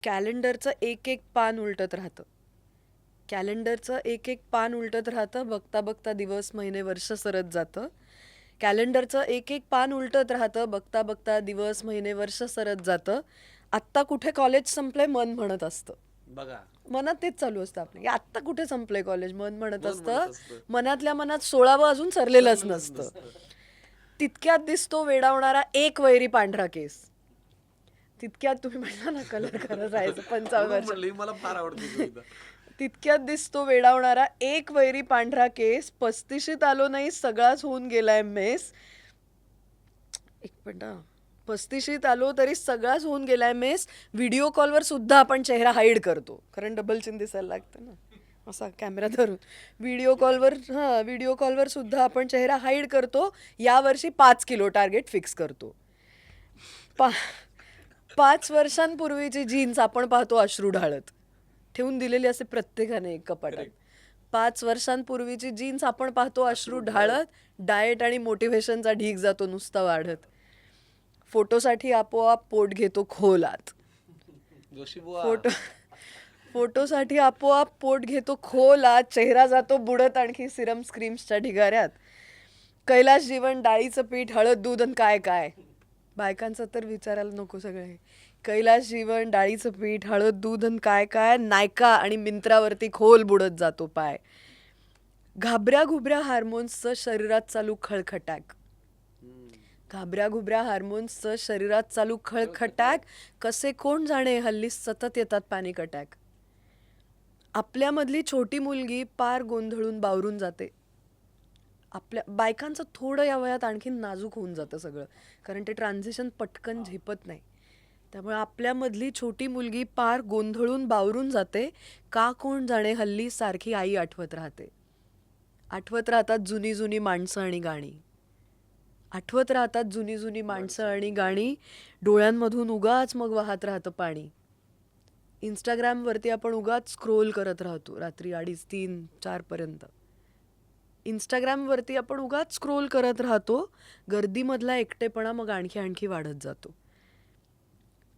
कॅलेंडरचं एक एक पान उलटत राहतं. कॅलेंडरचं एक एक पान उलटत राहतं. बघता बघता दिवस महिने वर्ष सरत जातं. कॅलेंडरचं एक एक पान उलटत राहतं. बघता बघता दिवस महिने वर्ष सरत जातं. आत्ता कुठे कॉलेज संपलंय मन म्हणत असतं. बघा मनात तेच चालू असतं आपलं की आत्ता कुठे संपलंय कॉलेज मन म्हणत मन असतं. म्हणत असतं. मनातल्या मनात 16वं अजून सरलेलंच नसतं. तितक्यात दिसतो वेडावणारा एक वैरी पांढरा केस. तितक्यात तुम्ही म्हणला ना कलर करत राहायचं 55 म्हणून वर्ष. म्हणलं मला फार आवडते कविता. तितक्यात दिसतो वेडावणारा एक वैरी पांढरा केस. 35शीत आलो नाही सगळाच होऊन गेलाय मेस. एक मिनिट हा. 35शीत आलो तरी सगळाच होऊन गेलाय मेस. व्हिडिओ कॉलवर सुद्धा आपण चेहरा हाईड करतो कारण डबल चिन दिसायला लागतं ना असा कॅमेरा धरून. व्हिडिओ कॉलवर सुद्धा आपण चेहरा हाईड करतो. यावर्षी 5 किलो टार्गेट फिक्स करतो. 5 वर्षांपूर्वीची जीन्स आपण पाहतो अश्रू ढाळत. ठेवून दिलेली असे प्रत्येकाने एक कपाटात. 5 वर्षांपूर्वीची जीन्स आपण पाहतो अश्रू ढाळत. डाएट आणि मोटिव्हेशनचा ढीग जातो नुसता वाढत. फोटोसाठी आपोआप पोट घेतो खोलात. जोशीबुवा फोटोसाठी आपोआप पोट घेतो खोलात. चेहरा जातो बुडत आणखी सिरम क्रीम्सच्या ढिगाऱ्यात. कैलास जीवन डाळीचं पीठ हळद दूध आणि काय काय. बायकांचं तर विचारायला नको सगळे. कैलास जीवन डाळीचं पीठ हळद दूध आणि काय काय. नायका आणि मिंत्रावरती खोल बुडत जातो पाय. घाबऱ्या घुबऱ्या हार्मोन्सचं शरीरात चालू खळखटाक. घाबऱ्या घुबऱ्या हार्मोन्सचं शरीरात चालू खळखटाक. कसे कोण जाणे हल्ली सतत येतात पॅनिक अटॅक. आपल्यामधली छोटी मुलगी पार गोंधळून बावरून जाते. आपल्या बायकांचं थोडं या वयात आणखीन नाजूक होऊन जातं सगळं कारण ते ट्रान्झिशन पटकन झेपत नाही. त्यामुळे आपल्यामधली छोटी मुलगी पार गोंधळून बावरून जाते. का कोण जाणे हल्ली सारखी आई आठवत राहते. आठवत राहतात जुनी जुनी माणसं आणि गाणी. आठवत राहतात जुनी जुनी माणसं आणि गाणी. डोळ्यांमधून उगाच मग वाहत राहतं पाणी. इंस्टाग्रामवरती आपण उगाच स्क्रोल करत राहतो रात्री 2:30, 3, 4 पर्यंत. इंस्टाग्रामवरती आपण उगाच स्क्रोल करत राहतो. गर्दीमधला एकटेपणा मग आणखी आणखी वाढत जातो.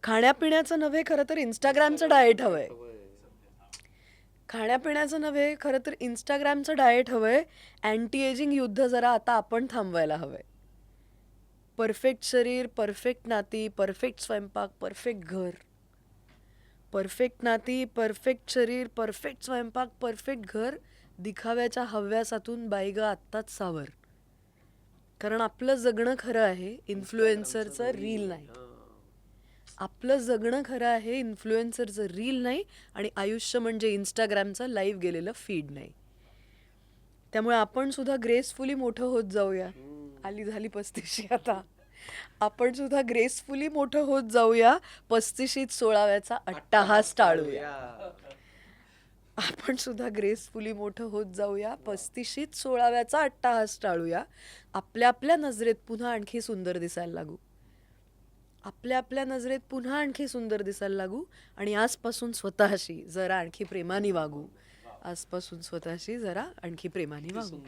खाण्यापिण्याचं नव्हे खरं तर इंस्टाग्रामचं डाएट हवंय. खाण्यापिण्याचं नव्हे खरं तर इंस्टाग्रामचं डाएट हवंय. अँटी एजिंग युद्ध जरा आता आपण थांबवायला हवंय. परफेक्ट शरीर, परफेक्ट नाती, परफेक्ट स्वयंपाक, परफेक्ट घर. परफेक्ट नाती, परफेक्ट शरीर, परफेक्ट स्वयंपाक, परफेक्ट घर. दिखाव्याच्या हव्यासातून बाई ग आत्ताच सावर. कारण आपलं जगणं खरं आहे इन्फ्लुएन्सरचं रील नाही. आपलं जगणं खरं आहे इन्फ्लुएन्सरचं रील नाही आणि आयुष्य म्हणजे इंस्टाग्रामचं लाईव्ह गेलेलं फीड नाही. त्यामुळे आपण सुद्धा ग्रेसफुली मोठं होत जाऊया. आली झाली 35शी आता. आपण सुद्धा ग्रेसफुली मोठं होत जाऊया. 35शीत 16व्याचा अट्टाहास टाळूया. आपण सुद्धा ग्रेसफुली मोठं होत जाऊया. 35शीत 16व्याचा अट्टाहास टाळूया. आपल्या आपल्या नजरेत पुन्हा आणखी सुंदर दिसायला लागू. आपल्या आपल्या नजरेत पुन्हा आणखी सुंदर दिसायला लागू आणि आजपासून स्वतःशी जरा आणखी प्रेमाने वागू. आजपासून स्वतःशी जरा आणखी प्रेमाने वागू.